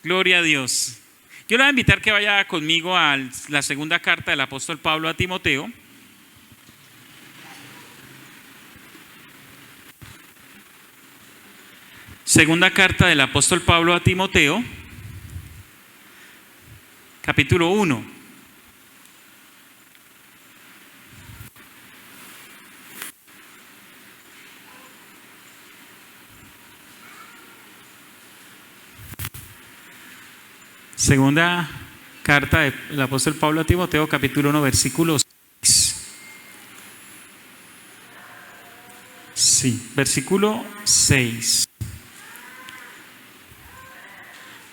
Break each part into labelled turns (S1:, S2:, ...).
S1: Gloria a Dios. Yo le voy a invitar que vaya conmigo a la segunda carta del apóstol Pablo a Timoteo. Segunda carta del apóstol Pablo a Timoteo, capítulo 1. Segunda carta del apóstol Pablo a Timoteo, capítulo 1, versículo 6. Sí, versículo 6.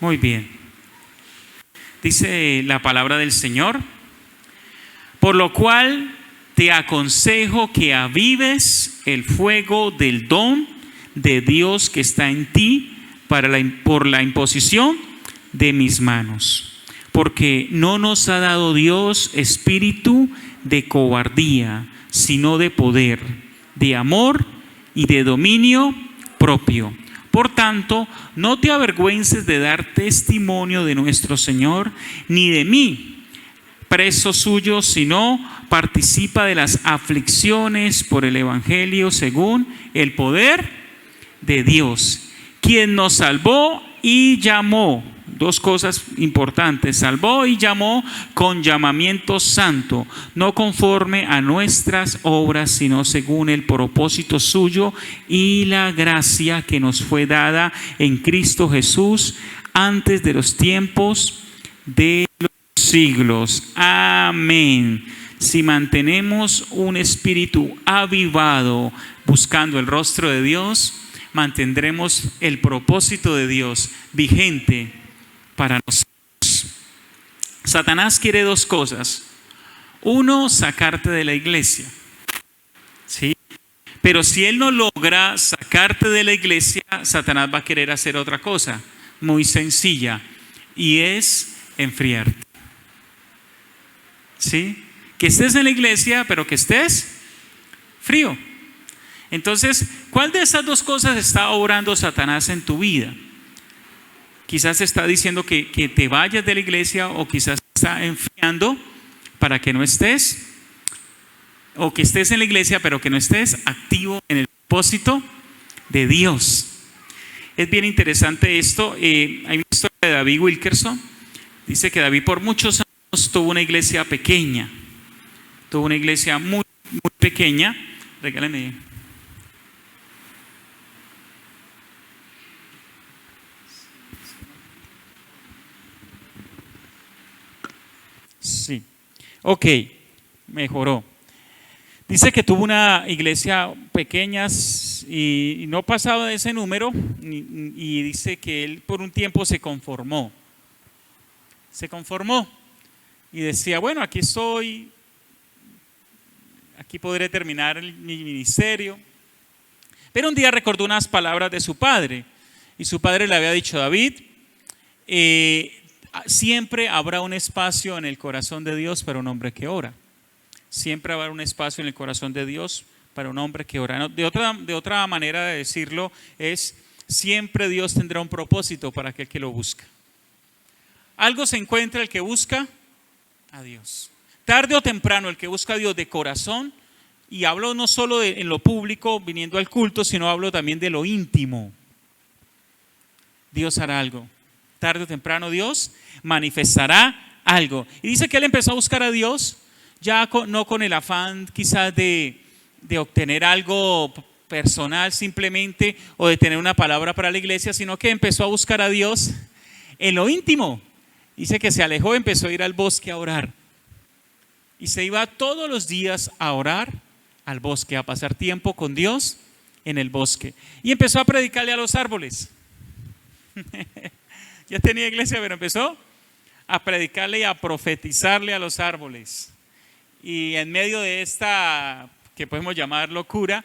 S1: Muy bien. Dice la palabra del Señor: por lo cual te aconsejo que avives el fuego del don de Dios que está en ti por la imposición de mis manos. Porque no nos ha dado Dios espíritu de cobardía, sino de poder, de amor y de dominio propio. Por tanto, no te avergüences de dar testimonio de nuestro Señor, ni de mí, preso suyo, sino participa de las aflicciones por el Evangelio según el poder de Dios, quien nos salvó y llamó. Dos cosas importantes: salvó y llamó con llamamiento santo, no conforme a nuestras obras, sino según el propósito suyo y la gracia que nos fue dada en Cristo Jesús antes de los tiempos de los siglos. Amén. Si mantenemos un espíritu avivado buscando el rostro de Dios, mantendremos el propósito de Dios vigente para nosotros. Satanás quiere dos cosas. Uno, sacarte de la iglesia, ¿sí? Pero si él no logra sacarte de la iglesia, Satanás va a querer hacer otra cosa muy sencilla, y es enfriarte, ¿sí? Que estés en la iglesia, pero que estés frío. Entonces, ¿cuál de esas dos cosas está obrando Satanás en tu vida? Quizás está diciendo que te vayas de la iglesia, o quizás está enfriando para que no estés, o que estés en la iglesia pero que no estés activo en el propósito de Dios. Es bien interesante esto. Hay una historia de David Wilkerson. Dice que David por muchos años tuvo una iglesia pequeña, tuvo una iglesia muy, muy pequeña. Regálame. Sí, ok, mejoró. Dice que tuvo una iglesia pequeña y no pasaba de ese número, y dice que él por un tiempo se conformó y decía: bueno, aquí estoy, aquí podré terminar mi ministerio. Pero un día recordó unas palabras de su padre, y su padre le había dicho: David, siempre habrá un espacio en el corazón de Dios para un hombre que ora. Siempre habrá un espacio en el corazón de Dios para un hombre que ora. De otra manera de decirlo es: siempre Dios tendrá un propósito para aquel que lo busca. Algo se encuentra el que busca a Dios. Tarde o temprano el que busca a Dios de corazón, y hablo no solo en lo público viniendo al culto, sino hablo también de lo íntimo, Dios hará algo. Tarde o temprano Dios manifestará algo. Y dice que él empezó a buscar a Dios, ya no con el afán quizás de obtener algo personal simplemente, o de tener una palabra para la iglesia, sino que empezó a buscar a Dios en lo íntimo. Dice que se alejó, empezó a ir al bosque a orar, y se iba todos los días a orar al bosque, a pasar tiempo con Dios en el bosque, y empezó a predicarle a los árboles. Ya tenía iglesia, pero empezó a predicarle y a profetizarle a los árboles. Y en medio de esta, que podemos llamar locura,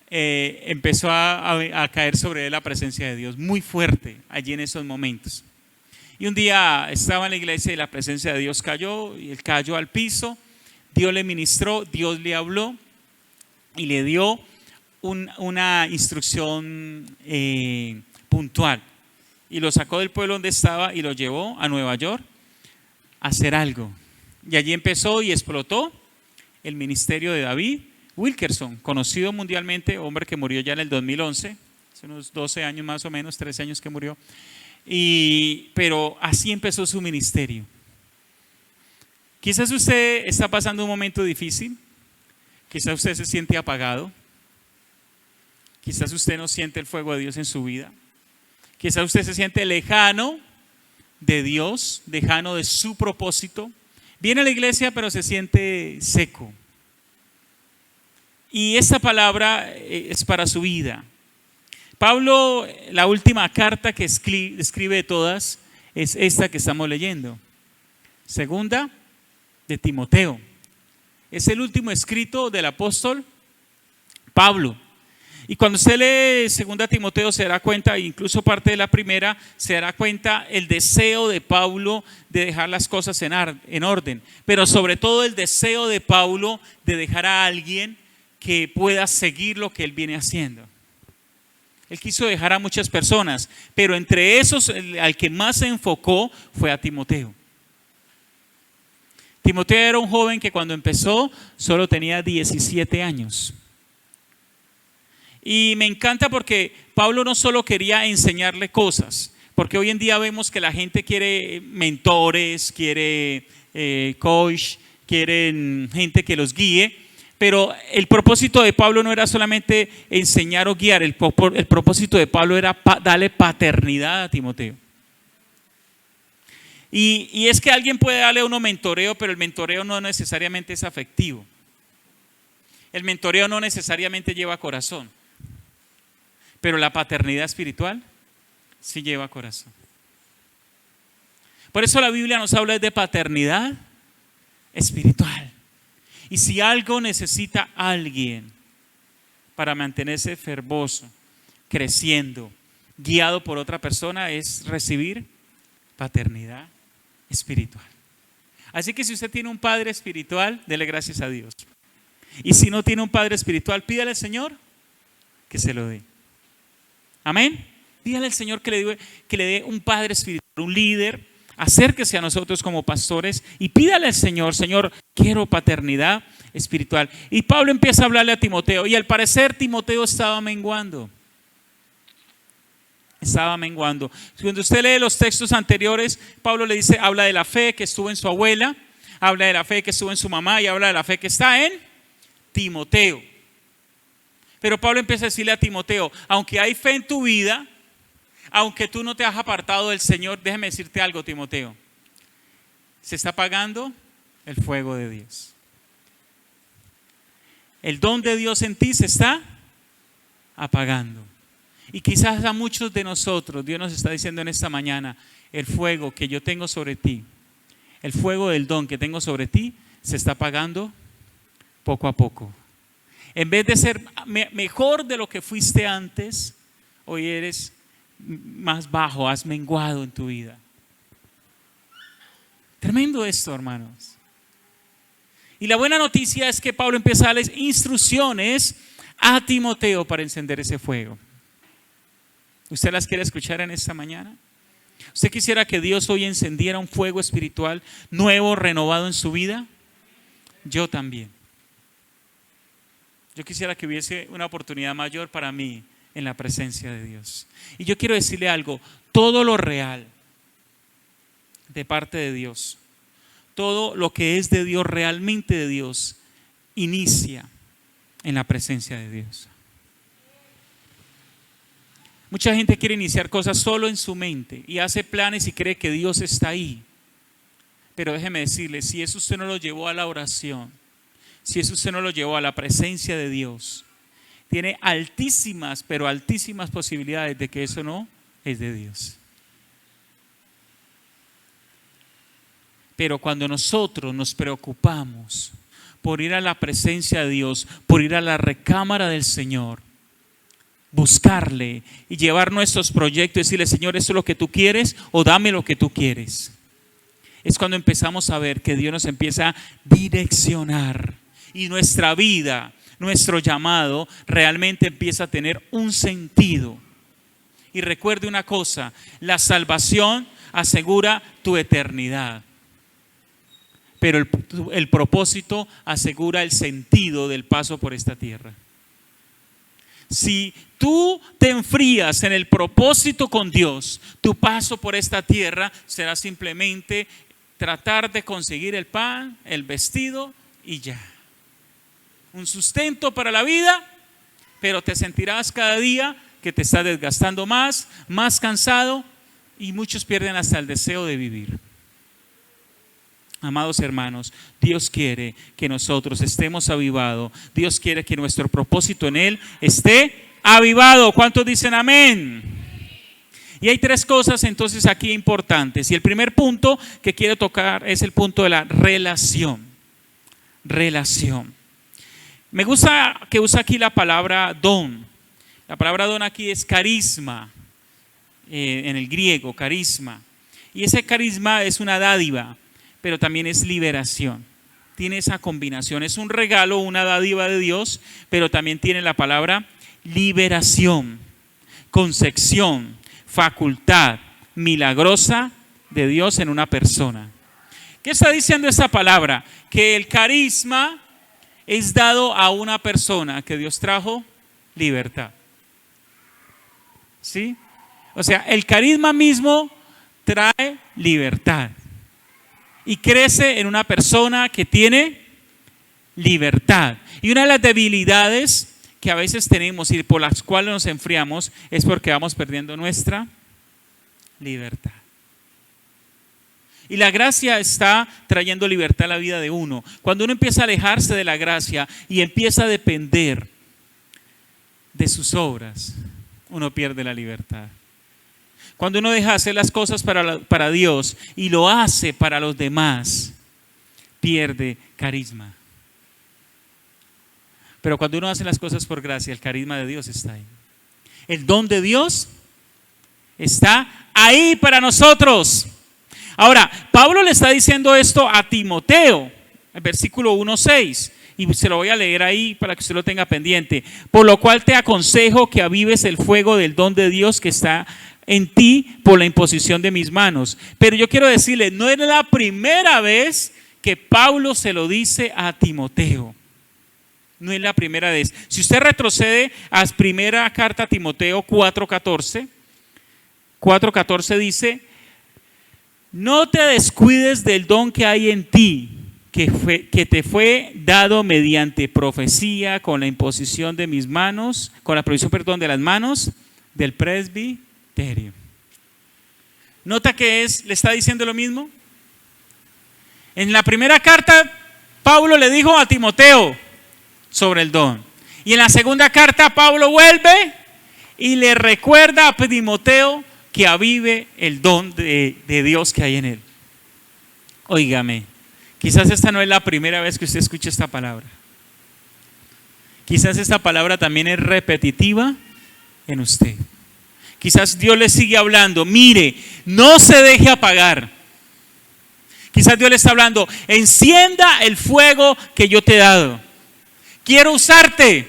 S1: empezó a caer sobre él la presencia de Dios muy fuerte allí en esos momentos. Y un día estaba en la iglesia y la presencia de Dios cayó, y él cayó al piso. Dios le ministró, Dios le habló y le dio una instrucción puntual. y lo sacó del pueblo donde estaba y lo llevó a Nueva York a hacer algo. Y allí empezó y explotó el ministerio de David Wilkerson, conocido mundialmente, hombre que murió ya en el 2011, hace unos 12 años más o menos, 13 años que murió. Pero así empezó su ministerio. Quizás usted está pasando un momento difícil, quizás usted se siente apagado, quizás usted no siente el fuego de Dios en su vida, quizás usted se siente lejano de Dios, lejano de su propósito. Viene a la iglesia pero se siente seco. Y esta palabra es para su vida. Pablo, la última carta que escribe de todas es esta que estamos leyendo. Segunda de Timoteo. Es el último escrito del apóstol Pablo. Y cuando usted lee segunda Timoteo se dará cuenta, incluso parte de la primera, se dará cuenta el deseo de Pablo de dejar las cosas en orden. Pero sobre todo el deseo de Pablo de dejar a alguien que pueda seguir lo que él viene haciendo. Él quiso dejar a muchas personas, pero entre esos al que más se enfocó fue a Timoteo. Timoteo era un joven que cuando empezó solo tenía 17 años. Y me encanta porque Pablo no solo quería enseñarle cosas, porque hoy en día vemos que la gente quiere mentores, quiere coach, quieren gente que los guíe. Pero el propósito de Pablo no era solamente enseñar o guiar, el propósito de Pablo era darle paternidad a Timoteo. Y es que alguien puede darle a uno mentoreo, pero el mentoreo no necesariamente es afectivo. El mentoreo no necesariamente lleva corazón, pero la paternidad espiritual sí lleva corazón. Por eso la Biblia nos habla de paternidad espiritual. Y si algo necesita alguien para mantenerse fervoroso, creciendo, guiado por otra persona, es recibir paternidad espiritual. Así que si usted tiene un padre espiritual, dele gracias a Dios. Y si no tiene un padre espiritual, pídale al Señor que se lo dé. Amén. Pídale al Señor que le dé un padre espiritual, un líder. Acérquese a nosotros como pastores y pídale al Señor: Señor, quiero paternidad espiritual. Y Pablo empieza a hablarle a Timoteo, y al parecer Timoteo estaba menguando. Cuando usted lee los textos anteriores, Pablo le dice, habla de la fe que estuvo en su abuela, habla de la fe que estuvo en su mamá y habla de la fe que está en Timoteo. Pero Pablo empieza a decirle a Timoteo: aunque hay fe en tu vida, aunque tú no te has apartado del Señor, déjame decirte algo, Timoteo. Se está apagando el fuego de Dios. El don de Dios en ti se está apagando. Y quizás a muchos de nosotros, Dios nos está diciendo en esta mañana: el fuego que yo tengo sobre ti, el fuego del don que tengo sobre ti, se está apagando poco a poco. En vez de ser mejor de lo que fuiste antes, hoy eres más bajo, has menguado en tu vida. Tremendo esto, hermanos. Y la buena noticia es que Pablo empieza a darles instrucciones a Timoteo para encender ese fuego. ¿Usted las quiere escuchar en esta mañana? ¿Usted quisiera que Dios hoy encendiera un fuego espiritual nuevo, renovado en su vida? Yo también. Yo quisiera que hubiese una oportunidad mayor para mí en la presencia de Dios. Y yo quiero decirle algo: todo lo real de parte de Dios, todo lo que es de Dios, realmente de Dios, inicia en la presencia de Dios. Mucha gente quiere iniciar cosas solo en su mente y hace planes y cree que Dios está ahí. Pero déjeme decirle, si eso usted no lo llevó a la oración, si eso usted no lo llevó a la presencia de Dios, tiene altísimas, pero altísimas posibilidades de que eso no es de Dios. Pero cuando nosotros nos preocupamos por ir a la presencia de Dios, por ir a la recámara del Señor, buscarle y llevar nuestros proyectos y decirle: Señor, ¿esto es lo que tú quieres o dame lo que tú quieres? Es cuando empezamos a ver que Dios nos empieza a direccionar y nuestra vida, nuestro llamado realmente empieza a tener un sentido. Y recuerde una cosa, la salvación asegura tu eternidad, pero el propósito asegura el sentido del paso por esta tierra. Si tú te enfrías en el propósito con Dios, tu paso por esta tierra será simplemente tratar de conseguir el pan, el vestido y ya. Un sustento para la vida, pero te sentirás cada día que te estás desgastando más cansado, y muchos pierden hasta el deseo de vivir. Amados hermanos, Dios quiere que nosotros estemos avivados. Dios quiere que nuestro propósito en Él esté avivado. ¿Cuántos dicen amén? Y hay tres cosas entonces aquí importantes. Y el primer punto que quiero tocar es el punto de la relación. Relación. Me gusta que usa aquí la palabra don. La palabra don aquí es carisma. En el griego, carisma. Y ese carisma es una dádiva, pero también es liberación. Tiene esa combinación. Es un regalo, una dádiva de Dios, pero también tiene la palabra liberación, concepción, facultad milagrosa de Dios en una persona. ¿Qué está diciendo esta palabra? Que el carisma es dado a una persona que Dios trajo libertad. ¿Sí? O sea, el carisma mismo trae libertad y crece en una persona que tiene libertad. Y una de las debilidades que a veces tenemos y por las cuales nos enfriamos es porque vamos perdiendo nuestra libertad. Y la gracia está trayendo libertad a la vida de uno. Cuando uno empieza a alejarse de la gracia y empieza a depender de sus obras, uno pierde la libertad. Cuando uno deja de hacer las cosas para Dios y lo hace para los demás, pierde carisma. Pero cuando uno hace las cosas por gracia, el carisma de Dios está ahí. El don de Dios está ahí para nosotros. Ahora, Pablo le está diciendo esto a Timoteo, el versículo 1:6. Y se lo voy a leer ahí para que usted lo tenga pendiente. Por lo cual te aconsejo que avives el fuego del don de Dios que está en ti por la imposición de mis manos. Pero yo quiero decirle, no es la primera vez que Pablo se lo dice a Timoteo. No es la primera vez. Si usted retrocede a la primera carta a Timoteo 4:14 dice: no te descuides del don que hay en ti, que te fue dado mediante profecía con la imposición de mis manos, con la provisión, de las manos del presbiterio. ¿Nota que le está diciendo lo mismo? En la primera carta, Pablo le dijo a Timoteo sobre el don. Y en la segunda carta, Pablo vuelve y le recuerda a Timoteo que avive el don de Dios que hay en él. Óigame, quizás esta no es la primera vez que usted escucha esta palabra. Quizás esta palabra también es repetitiva en usted. Quizás Dios le sigue hablando, mire, no se deje apagar. Quizás Dios le está hablando, encienda el fuego que yo te he dado. Quiero usarte.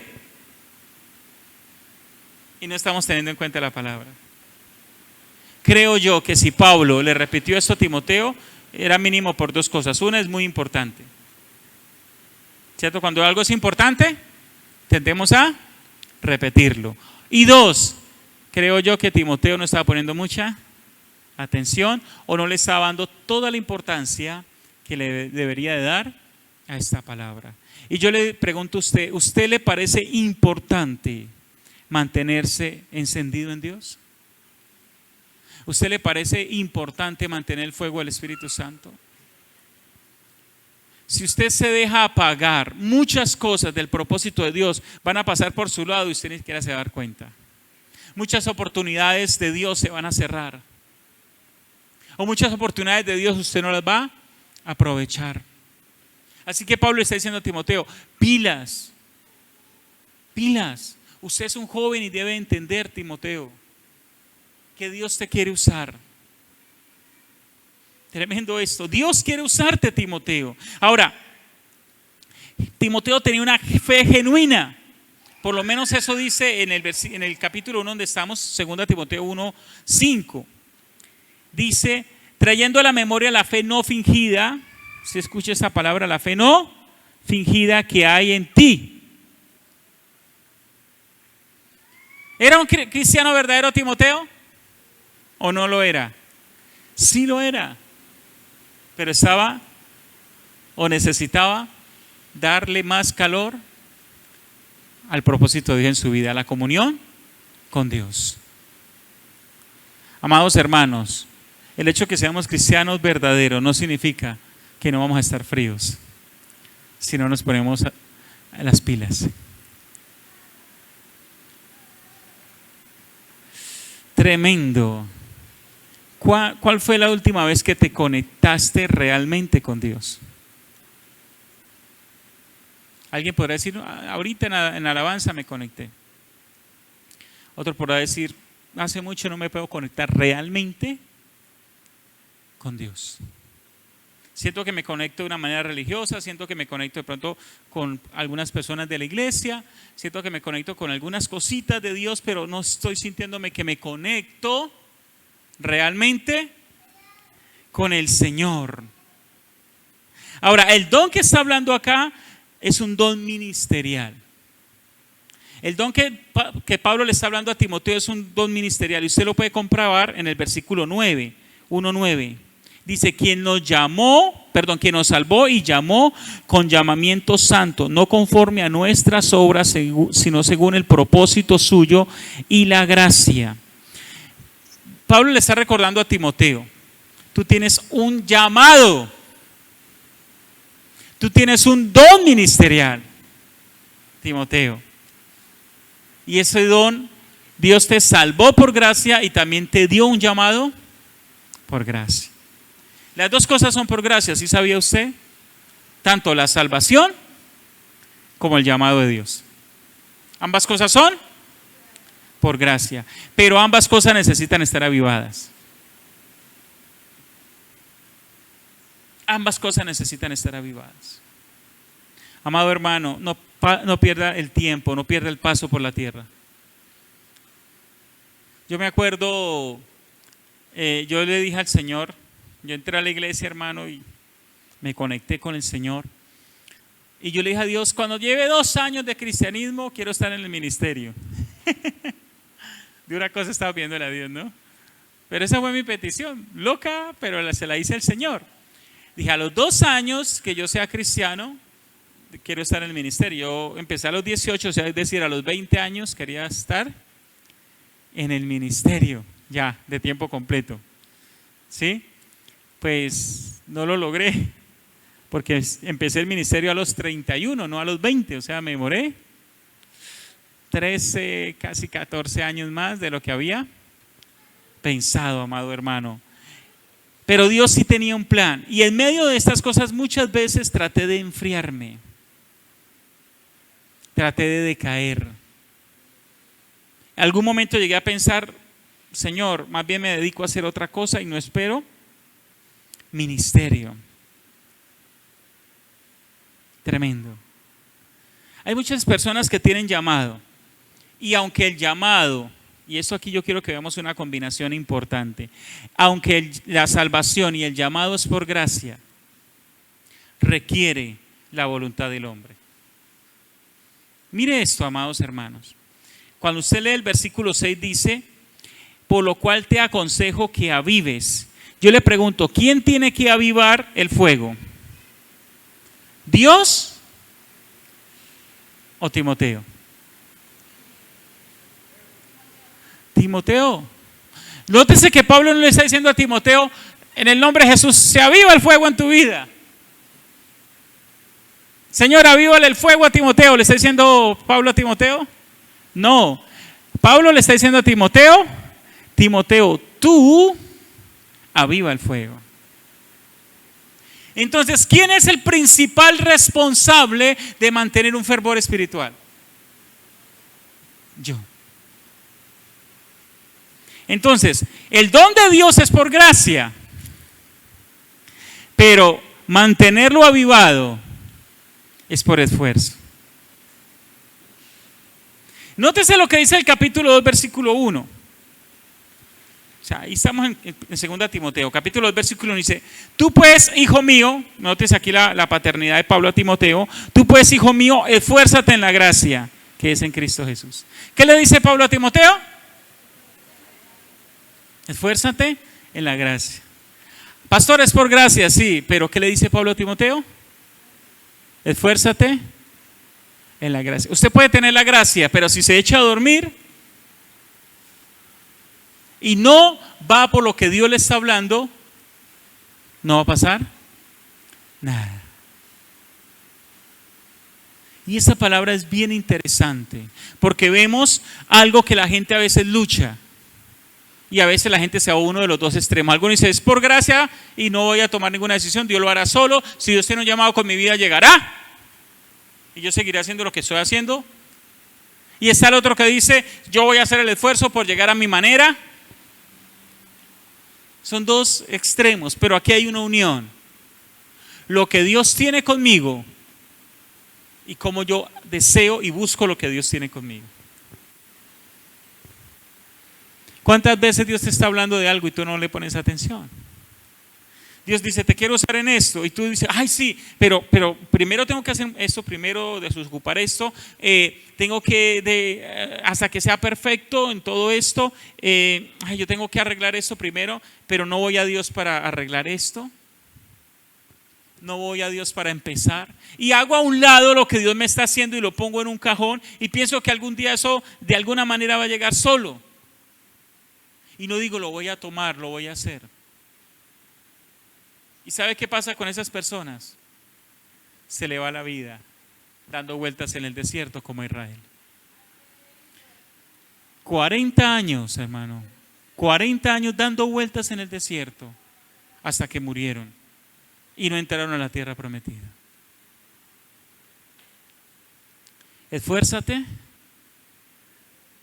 S1: Y no estamos teniendo en cuenta la palabra. Creo yo que si Pablo le repitió esto a Timoteo, era mínimo por dos cosas. Una es muy importante. ¿Cierto? Cuando algo es importante, tendemos a repetirlo. Y dos, creo yo que Timoteo no estaba poniendo mucha atención o no le estaba dando toda la importancia que le debería de dar a esta palabra. Y yo le pregunto a ¿usted le parece importante mantenerse encendido en Dios? ¿Usted le parece importante mantener el fuego del Espíritu Santo? Si usted se deja apagar, muchas cosas del propósito de Dios van a pasar por su lado y usted ni siquiera se va a dar cuenta. Muchas oportunidades de Dios se van a cerrar. O muchas oportunidades de Dios usted no las va a aprovechar. Así que Pablo está diciendo a Timoteo, pilas, pilas. Usted es un joven y debe entender, Timoteo, que Dios te quiere usar. Tremendo esto. Dios quiere usarte, Timoteo. Ahora, Timoteo tenía una fe genuina. Por lo menos eso dice en el capítulo 1 donde estamos, 2 Timoteo 1:5. Dice, trayendo a la memoria la fe no fingida, si escucha esa palabra, la fe no fingida que hay en ti. ¿Era un cristiano verdadero Timoteo? ¿O no lo era? Sí lo era, pero estaba o necesitaba darle más calor al propósito de Dios en su vida, a la comunión con Dios. Amados hermanos, el hecho de que seamos cristianos verdaderos no significa que no vamos a estar fríos si no nos ponemos a las pilas. Tremendo. ¿Cuál fue la última vez que te conectaste realmente con Dios? Alguien podrá decir, ahorita en alabanza me conecté. Otro podrá decir, hace mucho no me puedo conectar realmente con Dios. Siento que me conecto de una manera religiosa, siento que me conecto de pronto con algunas personas de la iglesia, siento que me conecto con algunas cositas de Dios, pero no estoy sintiéndome que me conecto realmente con el Señor. Ahora, el don que está hablando acá es un don ministerial. El don que Pablo le está hablando a Timoteo es un don ministerial y usted lo puede comprobar en el versículo 1:9. Dice, quien nos salvó y llamó con llamamiento santo, no conforme a nuestras obras, sino según el propósito suyo y la gracia. Pablo le está recordando a Timoteo, tú tienes un llamado, tú tienes un don ministerial, Timoteo. Y ese don, Dios te salvó por gracia y también te dio un llamado por gracia. Las dos cosas son por gracia, ¿sí sabía usted? Tanto la salvación como el llamado de Dios. Ambas cosas son por gracia, pero ambas cosas necesitan estar avivadas. Ambas cosas necesitan estar avivadas. Amado hermano, no pierda el tiempo, no pierda el paso por la tierra. Yo me acuerdo, yo le dije al Señor, yo entré a la iglesia, hermano, y me conecté con el Señor. Y yo le dije a Dios, cuando lleve 2 años de cristianismo, quiero estar en el ministerio. De una cosa estaba pidiéndole a Dios, ¿no? Pero esa fue mi petición, loca, pero se la hice al Señor. Dije, a los 2 años que yo sea cristiano, quiero estar en el ministerio. Yo empecé a los 18, o sea, es decir, a los 20 años quería estar en el ministerio, ya, de tiempo completo. ¿Sí? Pues no lo logré, porque empecé el ministerio a los 31, no a los 20, o sea, me demoré 13, casi 14 años más de lo que había pensado, amado hermano. Pero Dios sí tenía un plan, y en medio de estas cosas muchas veces traté de enfriarme, traté de decaer. En algún momento llegué a pensar, Señor, más bien me dedico a hacer otra cosa y no espero ministerio. Tremendo. Hay muchas personas que tienen llamado, y aunque el llamado, y esto aquí yo quiero que veamos una combinación importante, aunque la salvación y el llamado es por gracia, requiere la voluntad del hombre. Mire esto, amados hermanos. Cuando usted lee el versículo 6 dice, por lo cual te aconsejo que avives. Yo le pregunto, ¿quién tiene que avivar el fuego? ¿Dios o Timoteo? Timoteo. Nótese que Pablo no le está diciendo a Timoteo, en el nombre de Jesús, se aviva el fuego en tu vida. Señor, avívale el fuego a Timoteo. ¿Le está diciendo Pablo a Timoteo? No. Pablo le está diciendo a Timoteo, Timoteo, tú aviva el fuego. Entonces, ¿quién es el principal responsable de mantener un fervor espiritual? Yo. Entonces, el don de Dios es por gracia, pero mantenerlo avivado es por esfuerzo. Nótese lo que dice el capítulo 2, versículo 1. O sea, ahí estamos en 2 Timoteo, capítulo 2, versículo 1, dice: tú pues, hijo mío, nótese aquí la paternidad de Pablo a Timoteo, tú pues, hijo mío, esfuérzate en la gracia que es en Cristo Jesús. ¿Qué le dice Pablo a Timoteo? Esfuérzate en la gracia. Pastor, es por gracia, sí, pero ¿qué le dice Pablo a Timoteo? Esfuérzate en la gracia. Usted puede tener la gracia, pero si se echa a dormir y no va por lo que Dios le está hablando, no va a pasar nada. Y esa palabra es bien interesante, porque vemos algo que la gente a veces lucha. Y a veces la gente se va a uno de los dos extremos. Algunos dicen: es por gracia y no voy a tomar ninguna decisión, Dios lo hará solo. Si Dios tiene un llamado con mi vida, llegará. Y yo seguiré haciendo lo que estoy haciendo. Y está el otro que dice: yo voy a hacer el esfuerzo por llegar a mi manera. Son dos extremos, pero aquí hay una unión. Lo que Dios tiene conmigo y cómo yo deseo y busco lo que Dios tiene conmigo. ¿Cuántas veces Dios te está hablando de algo y tú no le pones atención? Dios dice: te quiero usar en esto, y tú dices: ay sí, pero primero tengo que hacer esto, primero desocupar esto, tengo que, hasta que sea perfecto en todo esto, yo tengo que arreglar esto primero, pero no voy a Dios para arreglar esto, no voy a Dios para empezar, y hago a un lado lo que Dios me está haciendo y lo pongo en un cajón y pienso que algún día eso de alguna manera va a llegar solo. Y no digo: lo voy a tomar, lo voy a hacer. ¿Y sabe qué pasa con esas personas? Se le va la vida dando vueltas en el desierto como Israel. 40 años, hermano. 40 años dando vueltas en el desierto hasta que murieron y no entraron a la tierra prometida. Esfuérzate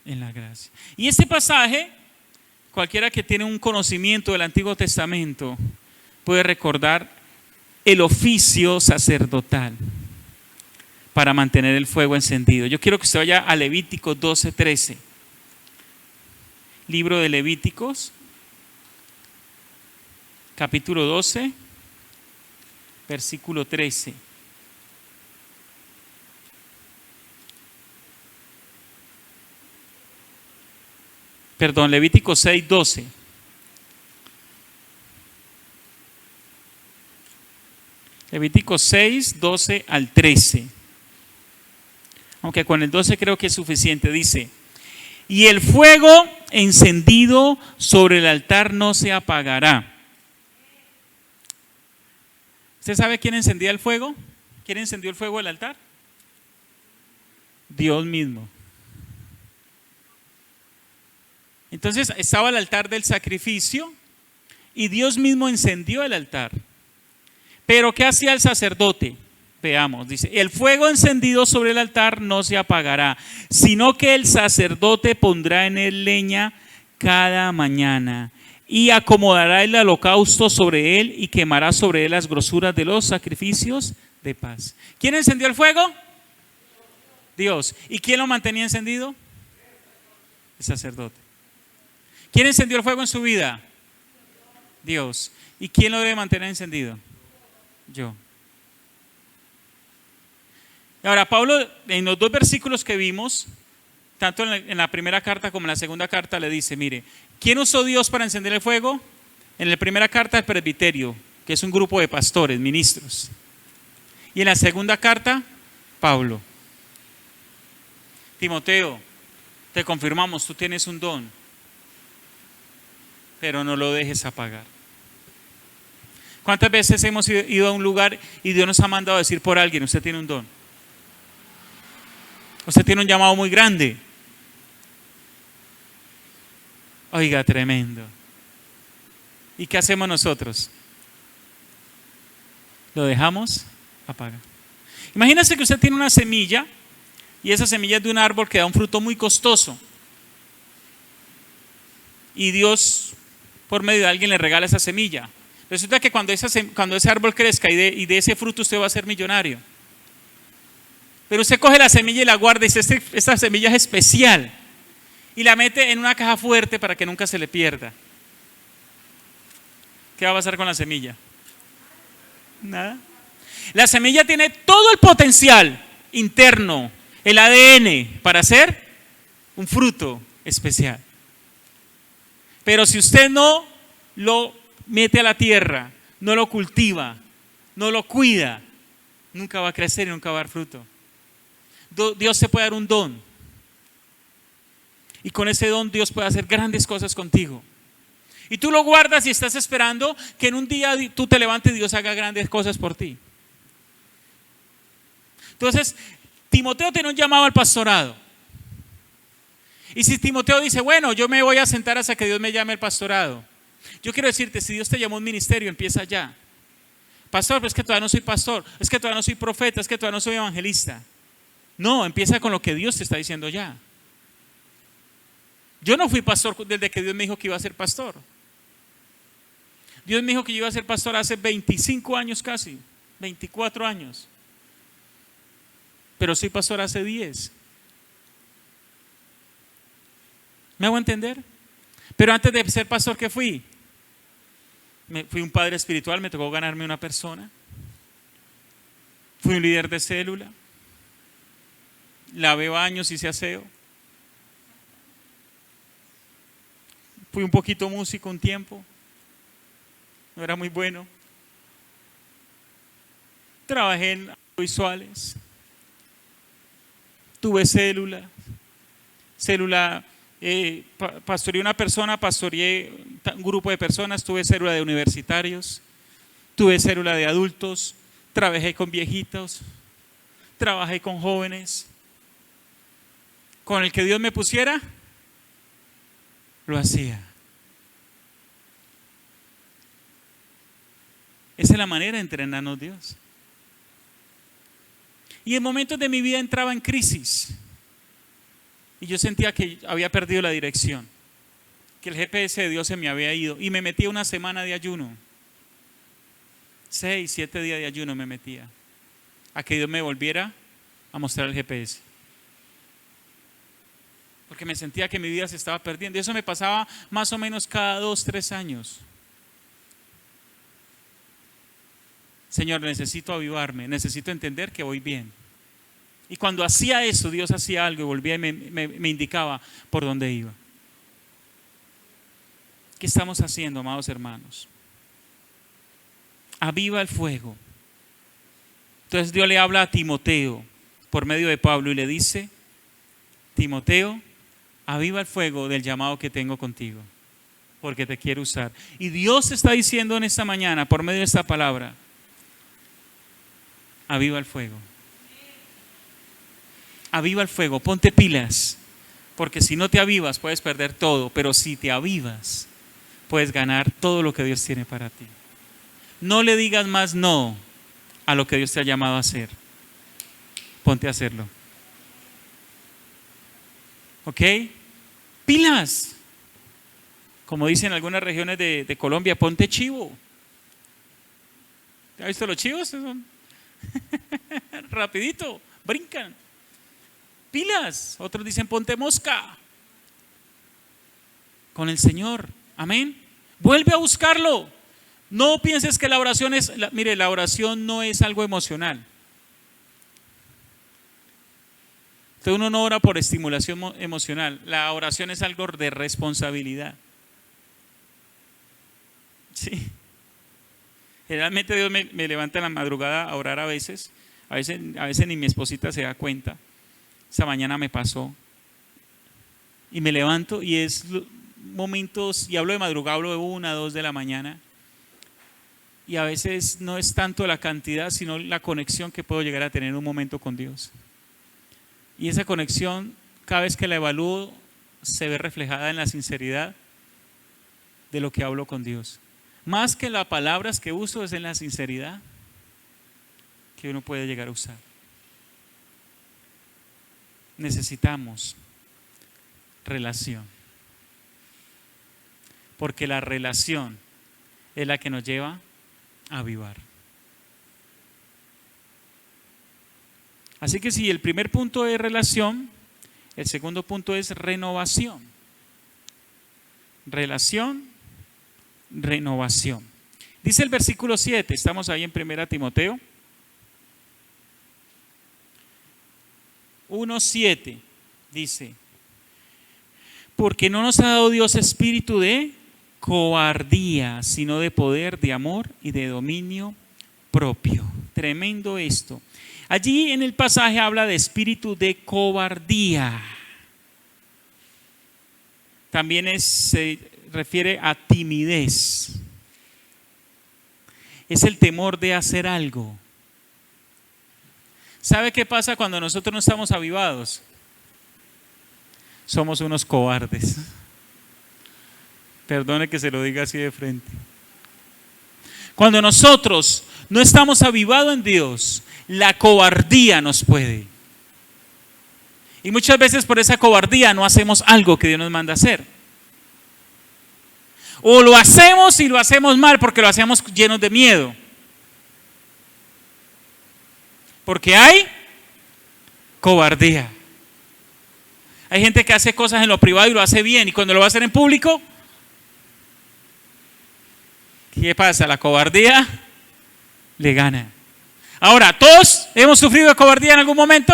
S1: en la gracia. Y este pasaje, cualquiera que tiene un conocimiento del Antiguo Testamento puede recordar el oficio sacerdotal para mantener el fuego encendido. Yo quiero que usted vaya a Levíticos 12:13. Libro de Levíticos, capítulo 12, versículo 13. Perdón, Levítico 6:12. Levítico 6:12 al 13. Aunque con el 12 creo que es suficiente. Dice: y el fuego encendido sobre el altar no se apagará. ¿Usted sabe quién encendía el fuego? ¿Quién encendió el fuego del altar? Dios mismo. Entonces estaba el altar del sacrificio y Dios mismo encendió el altar. Pero ¿qué hacía el sacerdote? Veamos, dice: el fuego encendido sobre el altar no se apagará, sino que el sacerdote pondrá en él leña cada mañana y acomodará el holocausto sobre él y quemará sobre él las grosuras de los sacrificios de paz. ¿Quién encendió el fuego? Dios. ¿Y quién lo mantenía encendido? El sacerdote. ¿Quién encendió el fuego en su vida? Dios. ¿Y quién lo debe mantener encendido? Yo. Ahora, Pablo, en los dos versículos que vimos, tanto en la primera carta como en la segunda carta, le dice: mire, ¿quién usó Dios para encender el fuego? En la primera carta, el presbiterio, que es un grupo de pastores, ministros. Y en la segunda carta, Pablo. Timoteo, te confirmamos, tú tienes un don, pero no lo dejes apagar. ¿Cuántas veces hemos ido a un lugar y Dios nos ha mandado a decir por alguien: usted tiene un don, usted tiene un llamado muy grande? Oiga, tremendo. ¿Y qué hacemos nosotros? Lo dejamos apagar. Imagínese que usted tiene una semilla y esa semilla es de un árbol que da un fruto muy costoso. Y Dios, por medio de alguien, le regala esa semilla. Resulta que cuando ese árbol crezca y de ese fruto usted va a ser millonario. Pero usted coge la semilla y la guarda y dice, esta semilla es especial. Y la mete en una caja fuerte para que nunca se le pierda. ¿Qué va a pasar con la semilla? Nada. La semilla tiene todo el potencial interno, el ADN, para ser un fruto especial. Pero si usted no lo mete a la tierra, no lo cultiva, no lo cuida, nunca va a crecer y nunca va a dar fruto. Dios te puede dar un don. Y con ese don Dios puede hacer grandes cosas contigo. Y tú lo guardas y estás esperando que en un día tú te levantes y Dios haga grandes cosas por ti. Entonces, Timoteo tiene un llamado al pastorado. Y si Timoteo dice, bueno, yo me voy a sentar hasta que Dios me llame al pastorado. Yo quiero decirte, si Dios te llamó a un ministerio, empieza ya. Pastor, pero es que todavía no soy pastor, es que todavía no soy profeta, es que todavía no soy evangelista. No, empieza con lo que Dios te está diciendo ya. Yo no fui pastor desde que Dios me dijo que iba a ser pastor. Dios me dijo que yo iba a ser pastor hace 25 años casi, 24 años. Pero soy pastor hace 10. ¿Me hago entender? Pero antes de ser pastor, ¿qué fui? Fui un padre espiritual, me tocó ganarme una persona. Fui un líder de célula. Lavé baños, hice aseo. Fui un poquito músico un tiempo. No era muy bueno. Trabajé en audiovisuales. Tuve célula. Pastoreé una persona, pastoreé un grupo de personas, tuve célula de universitarios, tuve célula de adultos, trabajé con viejitos, trabajé con jóvenes. Con el que Dios me pusiera, lo hacía. Esa es la manera de entrenarnos Dios. Y en momentos de mi vida entraba en crisis. Y yo sentía que había perdido la dirección, que el GPS de Dios se me había ido. Y me metía una semana de ayuno. 6, 7 días de ayuno me metía. A que Dios me volviera a mostrar el GPS. Porque me sentía que mi vida se estaba perdiendo. Y eso me pasaba más o menos cada 2, 3 años. Señor, necesito avivarme, necesito entender que voy bien. Y cuando hacía eso, Dios hacía algo y volvía y me indicaba por dónde iba. ¿Qué estamos haciendo, amados hermanos? Aviva el fuego. Entonces Dios le habla a Timoteo por medio de Pablo y le dice, Timoteo, aviva el fuego del llamado que tengo contigo, porque te quiero usar. Y Dios está diciendo en esta mañana, por medio de esta palabra, aviva el fuego. Aviva el fuego, ponte pilas, porque si no te avivas puedes perder todo, pero si te avivas puedes ganar todo lo que Dios tiene para ti. No le digas más no a lo que Dios te ha llamado a hacer. Ponte a hacerlo. ¿Ok? Pilas. Como dicen algunas regiones de Colombia, ponte chivo. ¿Has visto los chivos? Son rapidito, brincan. Pilas. Otros dicen ponte mosca. Con el Señor. Amén. Vuelve a buscarlo. No pienses que la oración mire, la oración no es algo emocional. Entonces uno no ora por estimulación emocional. La oración es algo de responsabilidad. Sí. Generalmente Dios me levanta en la madrugada a orar a veces. A veces ni mi esposita se da cuenta. Esta mañana me pasó. Y me levanto y es momentos, y hablo de madrugada, hablo de 1, 2 de la mañana. Y a veces no es tanto la cantidad, sino la conexión que puedo llegar a tener en un momento con Dios. Y esa conexión, cada vez que la evalúo, se ve reflejada en la sinceridad de lo que hablo con Dios. Más que las palabras que uso, es en la sinceridad que uno puede llegar a usar. Necesitamos relación. Porque la relación es la que nos lleva a avivar. Así que si el primer punto es relación, el segundo punto es renovación. Relación, renovación. Dice el versículo 7, estamos ahí en 1 Timoteo 1:7, dice: porque no nos ha dado Dios espíritu de cobardía, sino de poder, de amor y de dominio propio. Tremendo esto. Allí en el pasaje habla de espíritu de cobardía. También se refiere a timidez. Es el temor de hacer algo. ¿Sabe qué pasa cuando nosotros no estamos avivados? Somos unos cobardes. Perdone que se lo diga así de frente. Cuando nosotros no estamos avivados en Dios, la cobardía nos puede. Y muchas veces por esa cobardía no hacemos algo que Dios nos manda hacer. O lo hacemos y lo hacemos mal porque lo hacemos llenos de miedo. Porque hay cobardía. Hay gente que hace cosas en lo privado y lo hace bien, y cuando lo va a hacer en público, ¿qué pasa? La cobardía le gana. Ahora, ¿todos hemos sufrido de cobardía en algún momento?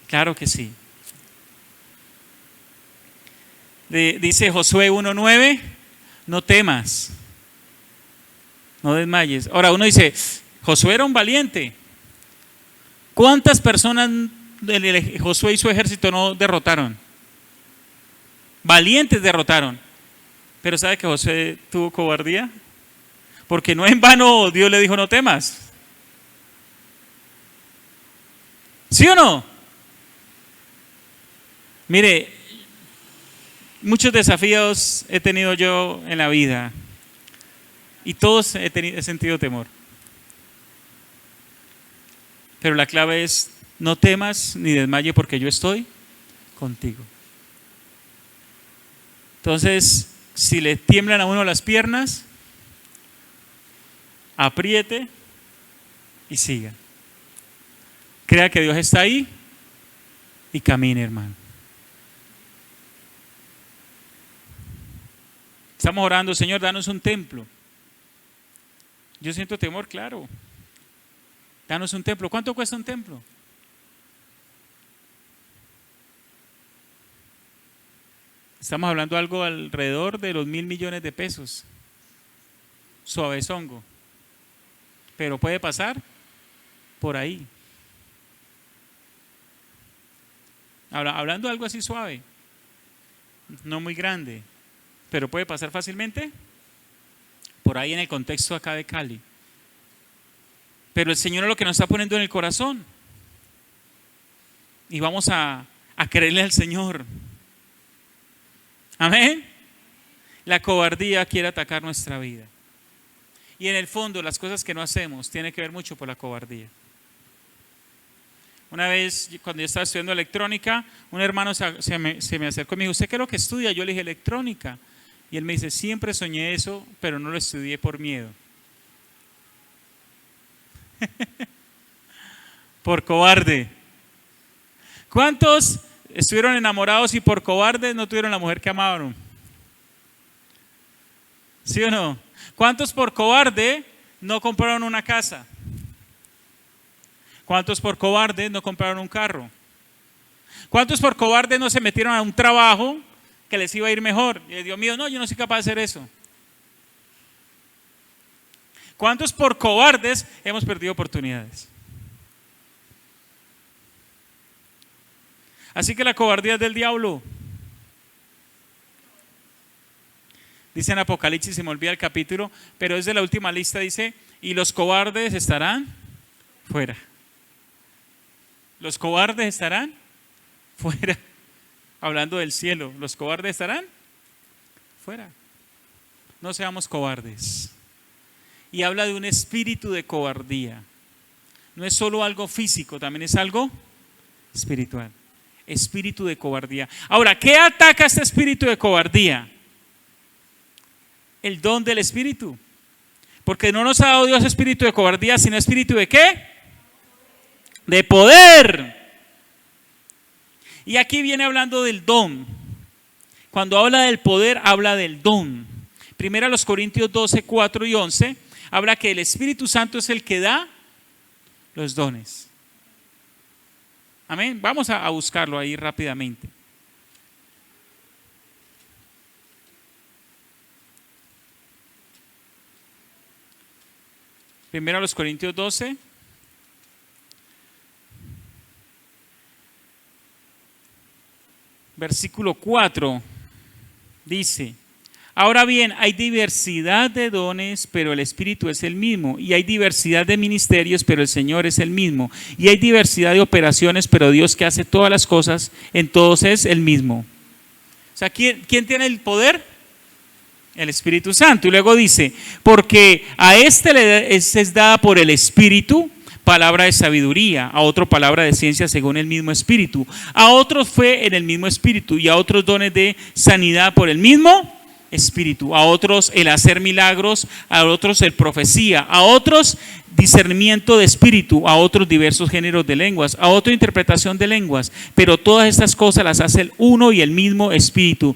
S1: Claro que sí. Dice Josué 1:9, no temas, no desmayes. Ahora uno dice, Josué era un valiente. ¿Cuántas personas Josué y su ejército no derrotaron? Valientes derrotaron. Pero ¿sabe que Josué tuvo cobardía? Porque no en vano Dios le dijo no temas. ¿Sí o no? Mire, muchos desafíos he tenido yo en la vida y todos he sentido temor. Pero la clave es: no temas ni desmaye, porque yo estoy contigo. Entonces, si le tiemblan a uno las piernas, apriete y siga. Crea que Dios está ahí y camine, hermano. Estamos orando, Señor, danos un templo. Yo siento temor, claro. Danos un templo. ¿Cuánto cuesta un templo? Estamos hablando de algo alrededor de los 1.000 millones de pesos. Suavezongo. Pero puede pasar por ahí. Hablando de algo así suave, no muy grande, pero puede pasar fácilmente por ahí en el contexto acá de Cali. Pero el Señor es lo que nos está poniendo en el corazón. Y vamos a creerle al Señor. Amén. La cobardía quiere atacar nuestra vida. Y en el fondo las cosas que no hacemos tienen que ver mucho por la cobardía. Una vez cuando yo estaba estudiando electrónica, un hermano se me acercó y me dijo, ¿usted qué es lo que estudia? Yo le dije electrónica. Y él me dice, siempre soñé eso, pero no lo estudié por miedo. Por cobarde. ¿Cuántos estuvieron enamorados y por cobarde no tuvieron la mujer que amaron? ¿Sí o no? ¿Cuántos por cobarde no compraron una casa? ¿Cuántos por cobarde no compraron un carro? ¿Cuántos por cobarde no se metieron a un trabajo que les iba a ir mejor? Y Dios mío, no, yo no soy capaz de hacer eso. ¿Cuántos por cobardes hemos perdido oportunidades? Así que la cobardía es del diablo. Dice en Apocalipsis, se me olvida el capítulo, pero es de la última lista, dice, y los cobardes estarán fuera. Los cobardes estarán fuera. Hablando del cielo, los cobardes estarán fuera. No seamos cobardes. Y habla de un espíritu de cobardía. No es solo algo físico, también es algo espiritual. Espíritu de cobardía. Ahora, ¿qué ataca este espíritu de cobardía? El don del espíritu. Porque no nos ha dado Dios espíritu de cobardía, sino espíritu de ¿qué? De poder. Y aquí viene hablando del don. Cuando habla del poder, habla del don. Primero los Corintios 12, 4 y 11, habla que el Espíritu Santo es el que da los dones. Amén. Vamos a buscarlo ahí rápidamente. Primero los Corintios 12. Versículo 4 dice: ahora bien, hay diversidad de dones, pero el Espíritu es el mismo. Y hay diversidad de ministerios, pero el Señor es el mismo. Y hay diversidad de operaciones, pero Dios, que hace todas las cosas en todos, es el mismo. O sea, ¿quién tiene el poder? El Espíritu Santo. Y luego dice: porque a este es dada por el Espíritu palabra de sabiduría, a otro palabra de ciencia según el mismo Espíritu, a otros fe en el mismo Espíritu, y a otros dones de sanidad por el mismo Espíritu, a otros el hacer milagros, a otros el profecía, a otros discernimiento de espíritu, a otros diversos géneros de lenguas, a otra interpretación de lenguas. Pero todas estas cosas las hace el uno y el mismo Espíritu,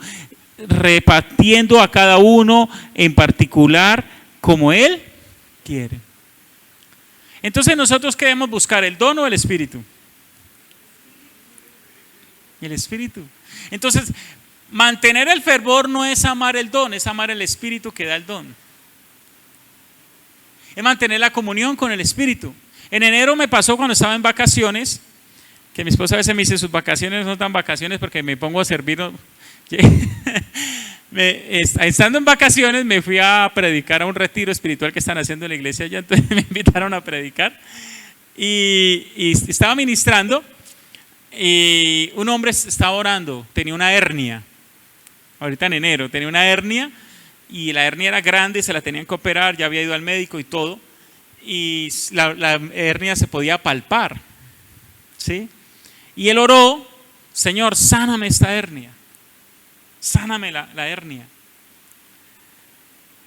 S1: repartiendo a cada uno en particular como Él quiere. Entonces, nosotros queremos buscar el don o el Espíritu. El Espíritu. Entonces, mantener el fervor no es amar el don, es amar el Espíritu que da el don. Es mantener la comunión con el Espíritu. En enero me pasó cuando estaba en vacaciones, que mi esposa a veces me dice: sus vacaciones no dan vacaciones, porque me pongo a servir. Estando en vacaciones me fui a predicar a un retiro espiritual que están haciendo en la iglesia allá, entonces me invitaron a predicar y estaba ministrando, y un hombre estaba orando, tenía una hernia, ahorita en enero, tenía una hernia, y la hernia era grande, se la tenían que operar, ya había ido al médico y todo, y la hernia se podía palpar, ¿sí? Y él oró: Señor, sáname esta hernia. Sáname la hernia.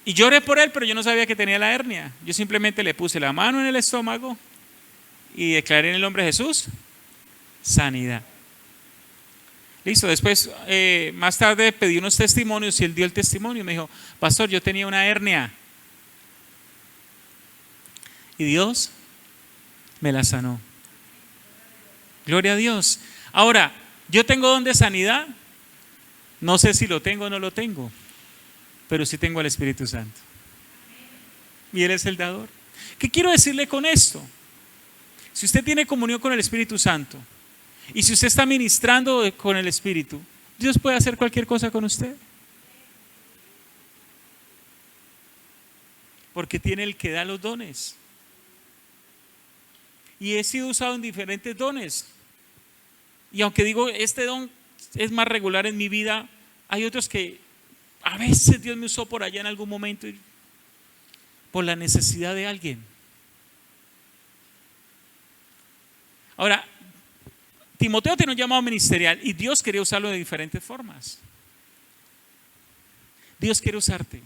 S1: Y yo oré por él, pero yo no sabía que tenía la hernia. Yo simplemente le puse la mano en el estómago y declaré en el nombre de Jesús sanidad. Listo. Después, más tarde pedí unos testimonios y él dio el testimonio y me dijo: pastor, yo tenía una hernia y Dios me la sanó. Gloria a Dios. Ahora, yo tengo don de sanidad. No sé si lo tengo o no lo tengo, pero sí tengo al Espíritu Santo. Y Él es el dador. ¿Qué quiero decirle con esto? Si usted tiene comunión con el Espíritu Santo y si usted está ministrando con el Espíritu, Dios puede hacer cualquier cosa con usted. Porque tiene el que da los dones. Y he sido usado en diferentes dones. Y aunque digo, este don es más regular en mi vida, hay otros que a veces Dios me usó por allá en algún momento por la necesidad de alguien. Ahora, Timoteo tiene un llamado ministerial y Dios quería usarlo de diferentes formas. Dios quiere usarte,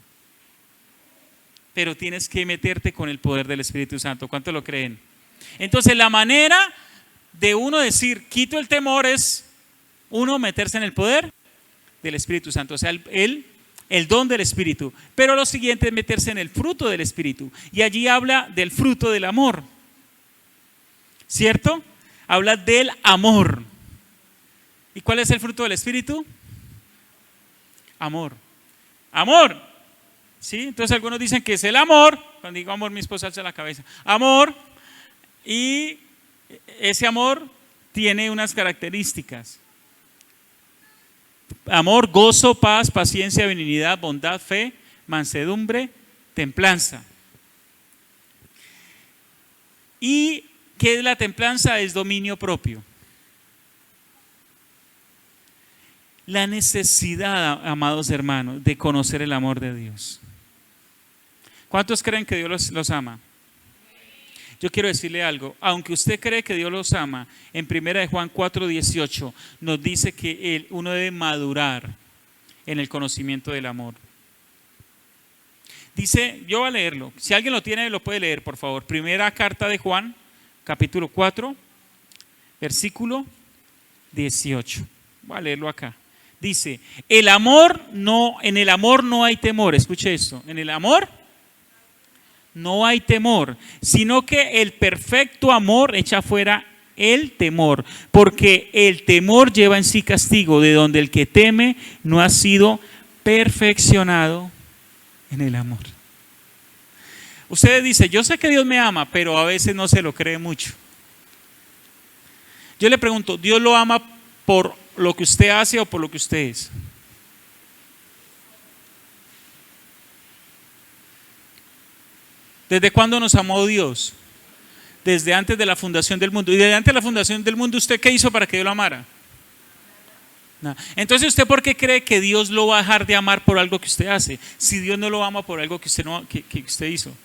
S1: pero tienes que meterte con el poder del Espíritu Santo. ¿Cuántos lo creen? Entonces, la manera de uno decir quito el temor es uno meterse en el poder del Espíritu Santo, o sea, el don del Espíritu. Pero lo siguiente es meterse en el fruto del Espíritu, y allí habla del fruto del amor, ¿cierto? Habla del amor. ¿Y cuál es el fruto del Espíritu? Amor. Amor, ¿sí? Entonces algunos dicen que es el amor. Cuando digo amor, mi esposa alza la cabeza. Amor. Y ese amor tiene unas características: amor, gozo, paz, paciencia, benignidad, bondad, fe, mansedumbre, templanza. ¿Y qué es la templanza? Es dominio propio. La necesidad, amados hermanos, de conocer el amor de Dios. ¿Cuántos creen que Dios los ama? Yo quiero decirle algo: aunque usted cree que Dios los ama, en 1 Juan 4:18 nos dice que uno debe madurar en el conocimiento del amor. Dice, yo voy a leerlo. Si alguien lo tiene, lo puede leer, por favor. Primera carta de Juan, capítulo 4, versículo 18. Voy a leerlo acá. Dice, en el amor no hay temor. Escuche esto. En el amor no hay temor, sino que el perfecto amor echa fuera el temor, porque el temor lleva en sí castigo, de donde el que teme no ha sido perfeccionado en el amor. Usted dice, yo sé que Dios me ama, pero a veces no se lo cree mucho. Yo le pregunto, ¿Dios lo ama por lo que usted hace o por lo que usted es? ¿Desde cuándo nos amó Dios? Desde antes de la fundación del mundo. Y desde antes de la fundación del mundo, ¿usted qué hizo para que Dios lo amara? Nada. Entonces, ¿usted por qué cree que Dios lo va a dejar de amar por algo que usted hace? Si Dios no lo ama por algo que usted hizo.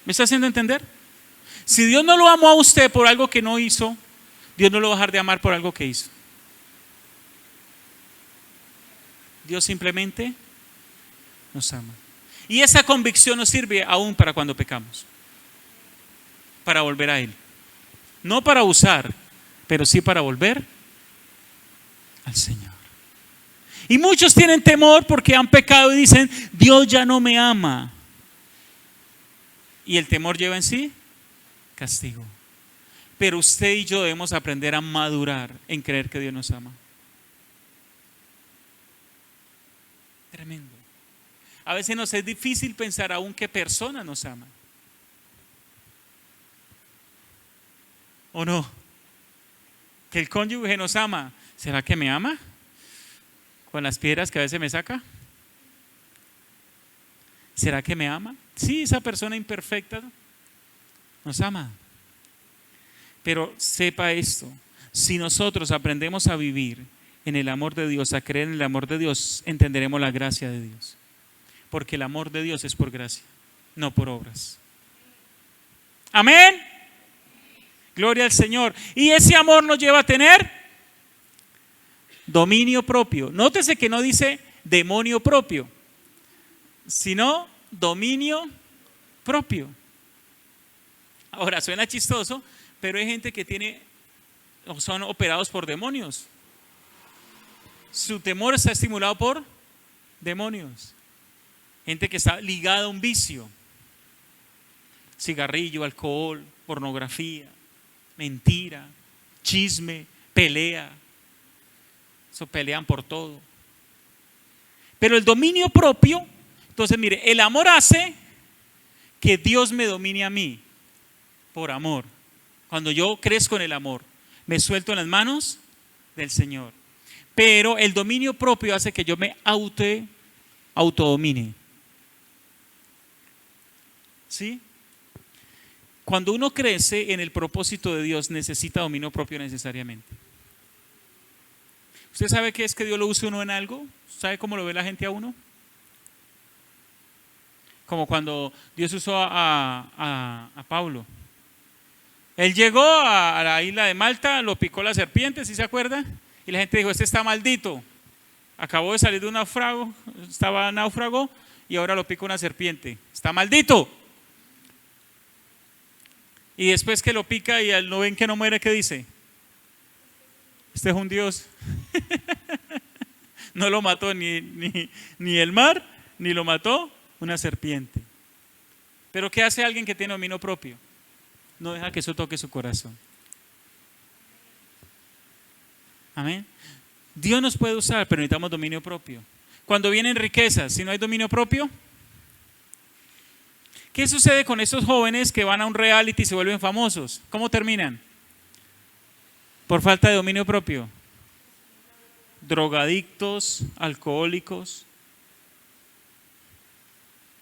S1: ¿Me está haciendo entender? Si Dios no lo amó a usted por algo que no hizo, Dios no lo va a dejar de amar por algo que hizo. Dios simplemente nos ama. Y esa convicción nos sirve aún para cuando pecamos, para volver a Él. No para usar, pero sí para volver al Señor. Y muchos tienen temor porque han pecado y dicen, Dios ya no me ama. Y el temor lleva en sí castigo. Pero usted y yo debemos aprender a madurar en creer que Dios nos ama. Tremendo. A veces nos es difícil pensar aún qué persona nos ama. ¿O no? Que el cónyuge nos ama. ¿Será que me ama? ¿Con las piedras que a veces me saca? ¿Será que me ama? Sí, esa persona imperfecta nos ama. Pero sepa esto, si nosotros aprendemos a vivir en el amor de Dios, a creer en el amor de Dios, entenderemos la gracia de Dios. Porque el amor de Dios es por gracia, no por obras. Amén. Gloria al Señor. Y ese amor nos lleva a tener dominio propio. Nótese que no dice demonio propio, sino dominio propio. Ahora suena chistoso, pero hay gente que son operados por demonios. Su temor está estimulado por demonios. Gente que está ligada a un vicio. Cigarrillo, alcohol, pornografía, mentira, chisme, pelea. Eso pelean por todo. Pero el dominio propio, entonces mire, el amor hace que Dios me domine a mí por amor. Cuando yo crezco en el amor, me suelto en las manos del Señor. Pero el dominio propio hace que yo me autodomine. ¿Sí? Cuando uno crece en el propósito de Dios, necesita dominio propio necesariamente. ¿Usted sabe qué es que Dios lo use uno en algo? ¿Sabe cómo lo ve la gente a uno? Como cuando Dios usó a Pablo. Él llegó a la isla de Malta, lo picó la serpiente, ¿sí se acuerda? Y la gente dijo, este está maldito. Acabó de salir de un náufrago, estaba náufrago y ahora lo pica una serpiente. Está maldito. Y después que lo pica y al no ven que no muere, ¿qué dice? Este es un Dios. No lo mató ni el mar, ni lo mató una serpiente. Pero ¿qué hace alguien que tiene dominio propio? No deja que eso toque su corazón. Amén. Dios nos puede usar, pero necesitamos dominio propio. Cuando vienen riquezas, si no hay dominio propio, ¿qué sucede con esos jóvenes que van a un reality y se vuelven famosos? ¿Cómo terminan? Por falta de dominio propio. Drogadictos, alcohólicos.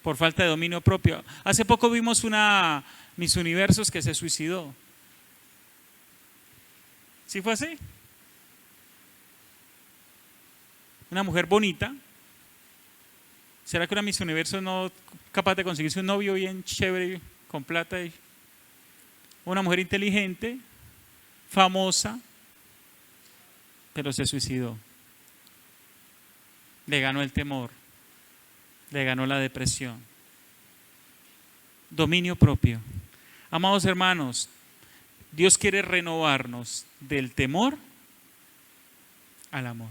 S1: Por falta de dominio propio. Hace poco vimos una Miss Universos que se suicidó. ¿Sí fue así? Una mujer bonita. ¿Será que una Miss Universo no capaz de conseguirse un novio bien chévere, con plata? Una mujer inteligente, famosa, pero se suicidó. Le ganó el temor. Le ganó la depresión. Dominio propio. Amados hermanos, Dios quiere renovarnos del temor al amor.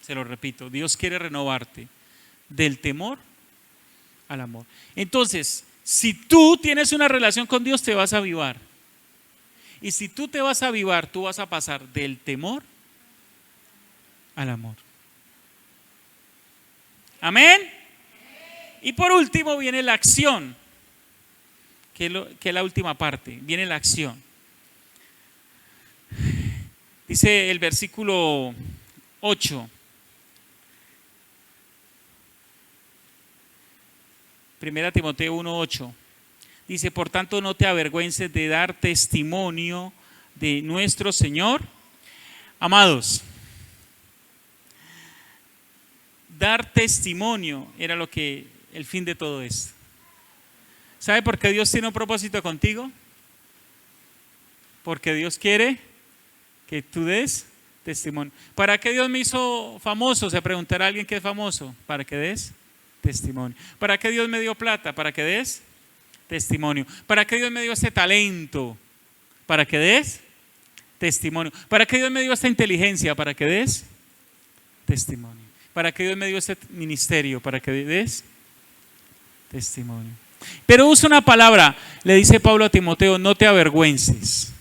S1: Se lo repito, Dios quiere renovarte del temor al amor. Entonces, si tú tienes una relación con Dios, te vas a avivar. Y si tú te vas a avivar, tú vas a pasar del temor al amor. Amén. Y por último viene la acción, que es la última parte. Viene la acción. Dice el versículo 8. Primera Timoteo 1:8. Dice, por tanto no te avergüences de dar testimonio de nuestro Señor. Amados, dar testimonio era el fin de todo esto. ¿Sabe por qué Dios tiene un propósito contigo? Porque Dios quiere que tú des testimonio. ¿Para qué Dios me hizo famoso? Se preguntará alguien que es famoso. Para que des testimonio. ¿Para qué Dios me dio plata? Para que des testimonio. ¿Para qué Dios me dio ese talento? Para que des testimonio. ¿Para qué Dios me dio esta inteligencia? Para que des testimonio. ¿Para qué Dios me dio este ministerio? Para que des testimonio. Pero usa una palabra, le dice Pablo a Timoteo, no te avergüences.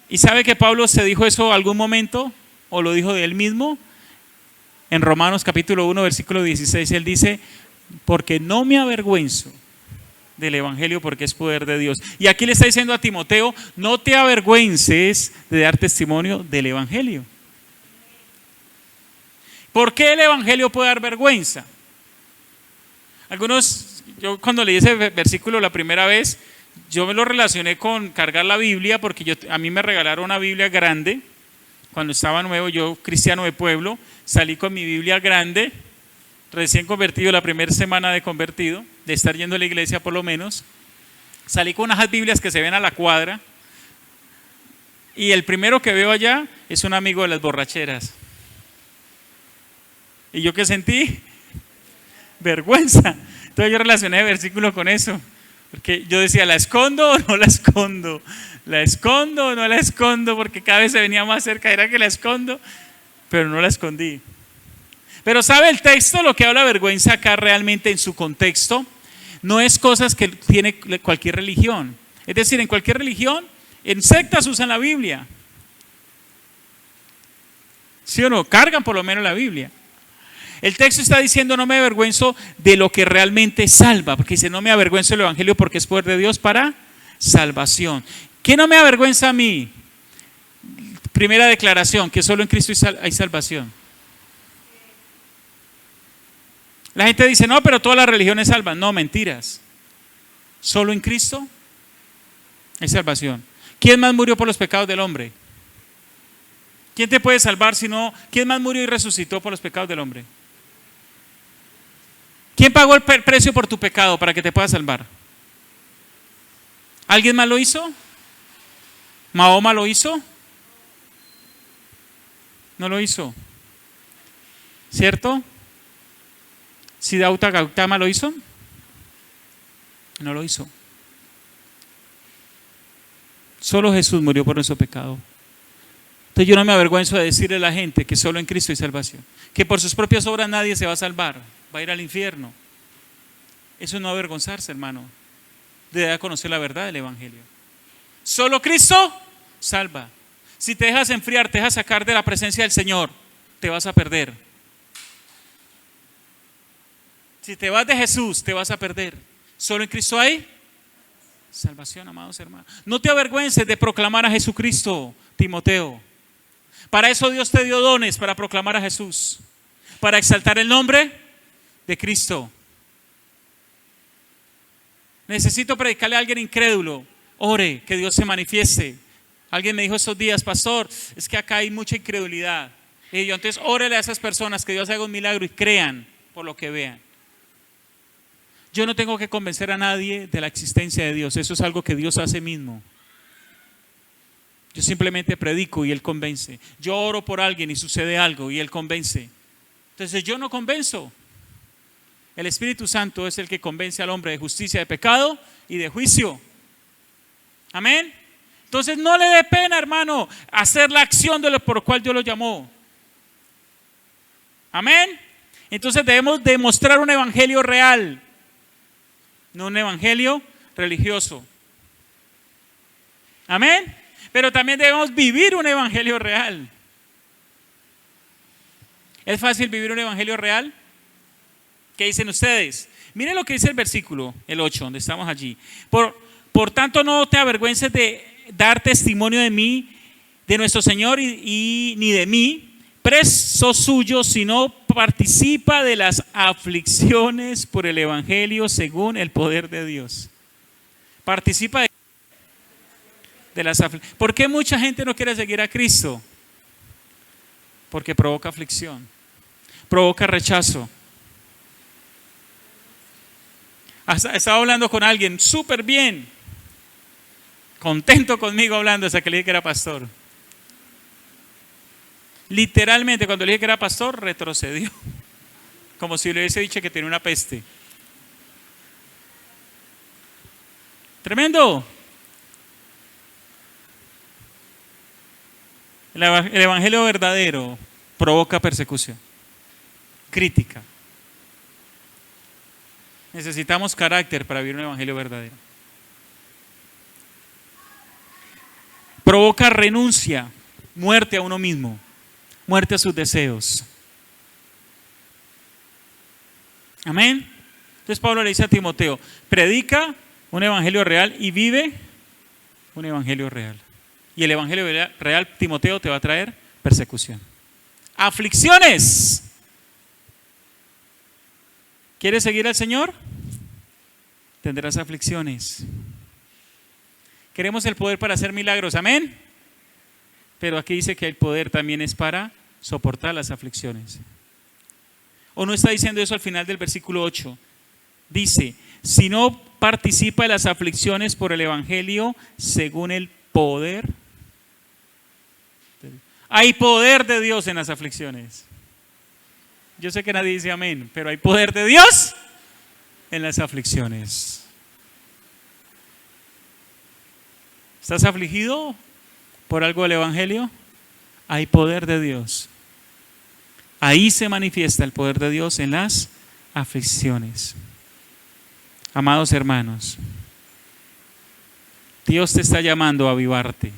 S1: ¿Y sabe que Pablo se dijo eso algún momento? ¿O lo dijo de él mismo? En Romanos capítulo 1, versículo 16, él dice, porque no me avergüenzo del evangelio porque es poder de Dios. Y aquí le está diciendo a Timoteo, no te avergüences de dar testimonio del evangelio. ¿Por qué el evangelio puede dar vergüenza? Yo cuando leí ese versículo la primera vez, yo me lo relacioné con cargar la Biblia, porque a mí me regalaron una Biblia grande. Cuando estaba nuevo, yo cristiano de pueblo, salí con mi Biblia grande, recién convertido, la primera semana de convertido, de estar yendo a la iglesia por lo menos. Salí con unas Biblias que se ven a la cuadra, y el primero que veo allá es un amigo de las borracheras. ¿Y yo qué sentí? Vergüenza. Entonces yo relacioné el versículo con eso, porque yo decía, ¿la escondo o no la escondo? ¿La escondo o no la escondo? Porque cada vez se venía más cerca, era que la escondo, pero no la escondí. Pero ¿sabe el texto lo que habla vergüenza acá realmente en su contexto? No es cosas que tiene cualquier religión. Es decir, en cualquier religión, en sectas usan la Biblia. ¿Sí o no? Cargan por lo menos la Biblia. El texto está diciendo, no me avergüenzo de lo que realmente salva, porque dice, no me avergüenzo del evangelio porque es poder de Dios para salvación. ¿Qué no me avergüenza a mí? Primera declaración, que solo en Cristo hay salvación. La gente dice, no, pero todas las religiones salvan. No, mentiras. Solo en Cristo hay salvación. ¿Quién más murió por los pecados del hombre? ¿Quién te puede salvar si no? ¿Quién más murió y resucitó por los pecados del hombre? ¿Quién pagó el precio por tu pecado para que te pueda salvar? ¿Alguien más lo hizo? ¿Mahoma lo hizo? No lo hizo. ¿Cierto? ¿Siddhartha Gautama lo hizo? No lo hizo. Solo Jesús murió por nuestro pecado. Entonces yo no me avergüenzo de decirle a la gente que solo en Cristo hay salvación, que por sus propias obras nadie se va a salvar, va a ir al infierno. Eso no avergonzarse, hermano, de dar a conocer la verdad del evangelio. Solo Cristo salva. Si te dejas enfriar, te dejas sacar de la presencia del Señor, te vas a perder. Si te vas de Jesús, te vas a perder. Solo en Cristo hay salvación, amados hermanos. No te avergüences de proclamar a Jesucristo, Timoteo. Para eso Dios te dio dones, para proclamar a Jesús, para exaltar el nombre de Cristo. Necesito predicarle a alguien incrédulo. Ore, que Dios se manifieste. Alguien me dijo estos días, pastor, es que acá hay mucha incredulidad. Y yo, entonces órele a esas personas que Dios haga un milagro y crean por lo que vean. Yo no tengo que convencer a nadie de la existencia de Dios. Eso es algo que Dios hace mismo. Yo simplemente predico y Él convence. Yo oro por alguien y sucede algo y Él convence. Entonces yo no convenzo. El Espíritu Santo es el que convence al hombre de justicia, de pecado y de juicio. Amén. Entonces no le dé pena, hermano, hacer la acción de lo por cual Dios lo llamó. Amén. Entonces debemos demostrar un evangelio real, no un evangelio religioso. Amén. Pero también debemos vivir un evangelio real. ¿Es fácil vivir un evangelio real? ¿Qué dicen ustedes? Miren lo que dice el versículo, el 8, donde estamos allí. Por tanto, no te avergüences de dar testimonio de mí, de nuestro Señor ni de mí, preso suyo, sino participa de las aflicciones por el evangelio según el poder de Dios. Participa de las aflicciones. ¿Por qué mucha gente no quiere seguir a Cristo? Porque provoca aflicción, provoca rechazo. Estaba hablando con alguien súper bien, contento conmigo hablando hasta que le dije que era pastor. Literalmente cuando le dije que era pastor retrocedió, como si le hubiese dicho que tenía una peste. Tremendo. El evangelio verdadero provoca persecución, crítica. Necesitamos carácter para vivir un evangelio verdadero. Provoca renuncia, muerte a uno mismo, muerte a sus deseos. Amén. Entonces Pablo le dice a Timoteo, predica un evangelio real y vive un evangelio real. Y el evangelio real, Timoteo, te va a traer persecución, aflicciones. ¿Quieres seguir al Señor? Tendrás aflicciones. Queremos el poder para hacer milagros, amén. Pero aquí dice que el poder también es para soportar las aflicciones. ¿O no está diciendo eso al final del versículo 8? Dice, si no participa de las aflicciones por el evangelio según el poder. Hay poder de Dios en las aflicciones. Yo sé que nadie dice amén, pero hay poder de Dios en las aflicciones. ¿Estás afligido por algo del evangelio? Hay poder de Dios. Ahí se manifiesta el poder de Dios en las aflicciones. Amados hermanos, Dios te está llamando a avivarte.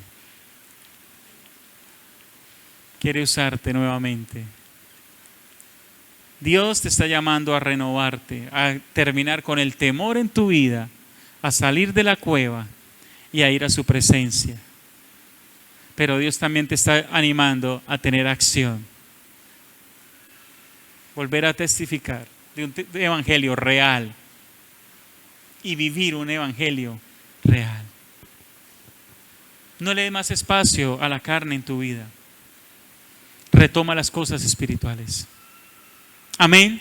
S1: Quiere usarte nuevamente. Dios te está llamando a renovarte, a terminar con el temor en tu vida, a salir de la cueva y a ir a su presencia. Pero Dios también te está animando a tener acción. Volver a testificar de un evangelio real y vivir un evangelio real. No le des más espacio a la carne en tu vida. Retoma las cosas espirituales. Amén.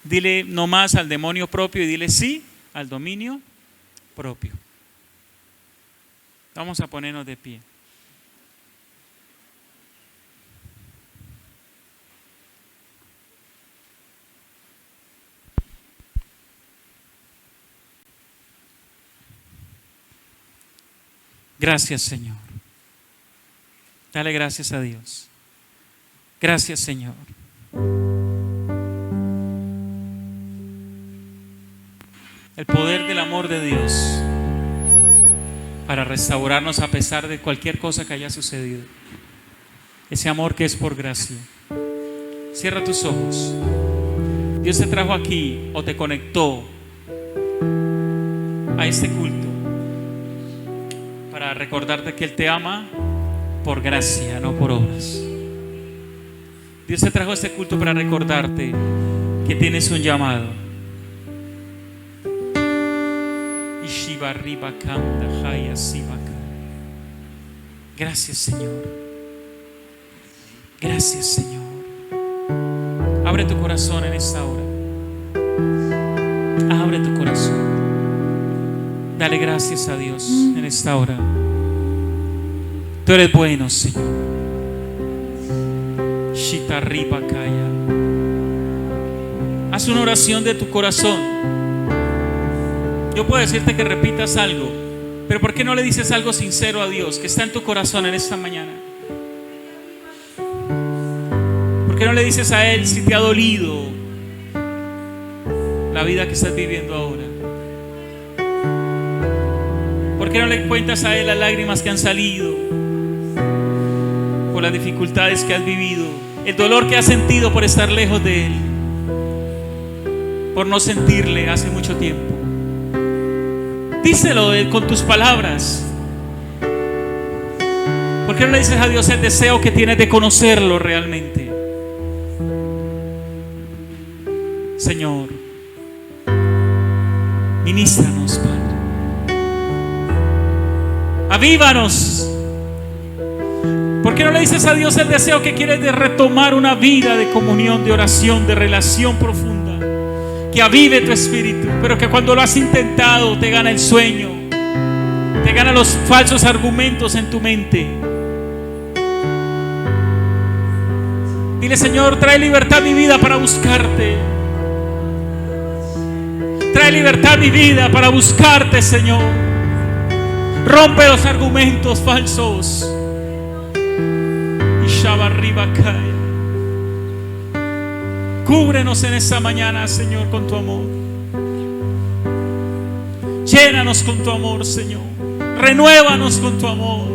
S1: Dile no más al demonio propio y dile sí al dominio propio. Vamos a ponernos de pie. Gracias, Señor. Dale gracias a Dios. Gracias, Señor. El poder del amor de Dios para restaurarnos a pesar de cualquier cosa que haya sucedido. Ese amor que es por gracia. Cierra tus ojos. Dios te trajo aquí o te conectó a este culto para recordarte que Él te ama por gracia, no por obras. Dios te trajo a este culto para recordarte que tienes un llamado. Gracias, Señor. Gracias, Señor. Abre tu corazón en esta hora. Abre tu corazón. Dale gracias a Dios en esta hora. Tú eres bueno, Señor. Shitarripakaya. Haz una oración de tu corazón. Yo puedo decirte que repitas algo, pero ¿por qué no le dices algo sincero a Dios que está en tu corazón en esta mañana? ¿Por qué no le dices a Él si te ha dolido la vida que estás viviendo ahora? ¿Por qué no le cuentas a Él las lágrimas que han salido por las dificultades que has vivido, el dolor que has sentido por estar lejos de Él, por no sentirle hace mucho tiempo? Díselo con tus palabras. ¿Por qué no le dices a Dios el deseo que tienes de conocerlo realmente? Señor, ministranos, Padre. Avívanos. ¿Por qué no le dices a Dios el deseo que quieres de retomar una vida de comunión, de oración, de relación profunda? Que avive tu espíritu, pero que cuando lo has intentado te gana el sueño, te gana los falsos argumentos en tu mente. Dile: Señor, trae libertad a mi vida para buscarte. Trae libertad a mi vida para buscarte, Señor. Rompe los argumentos falsos. Y Shabarribakaya. Cúbrenos en esta mañana, Señor, con tu amor. Llénanos con tu amor, Señor. Renuévanos con tu amor.